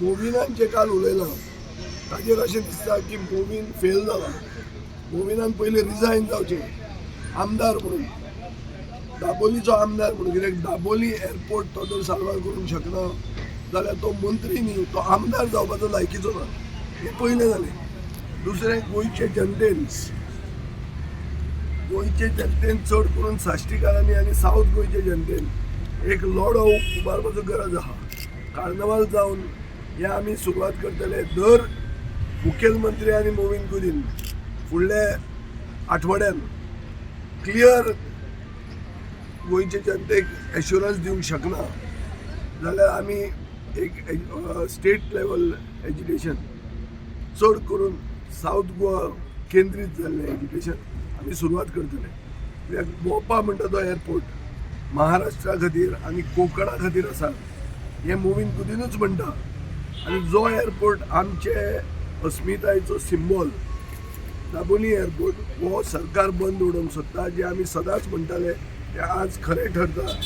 मोविनान जे काल उलयलां ताजेर अशें दिसता की मोविन फेल जाला. मोविनान पयलीं रिजायन जावचें आमदार म्हणून, दाबोलीचो आमदार म्हणून. कित्याक दाबोली एअरपोर्ट तो जर साल्वार करूंक शकना जाल्यार तो मंत्री न्ही, तो आमदार जावपाचो लायकीचो ना. हें पयलें जालें. दुसरें, गोंयचे जनतेन चड करून साश्टीकारांनी आनी सावथ गोंयचे जनतेन एक लढो उबारपाचो गरज आहा. कार्नावाल जावन हे आमी सुरवात करतले. दर मुखेलमंत्री आनी मोविन कुदीन फुडल्या आठवड्यान क्लियर गोंयचे जनतेक एश्युरन्स दिवंक शकना जाल्यार आमी एक स्टेट लेवल एज्युकेशन चड करून सावथ गोवा केंद्रीत जाल्लें एज्युकेशन आमी सुरवात करतले. कित्याक मोपा म्हणटा तो एअरपोर्ट महाराष्ट्रा खातीर आनी कोंकणा खातीर आसा हें मोविन कुदीनूच म्हणटा. आनी जो एअरपोर्ट आमचे अस्मितायेचो सिंबॉल दाबोली एअरपोर्ट हो सरकार बंद उडोवंक सोदता. जे आमी सदांच म्हणटाले ते आज खरें ठरता.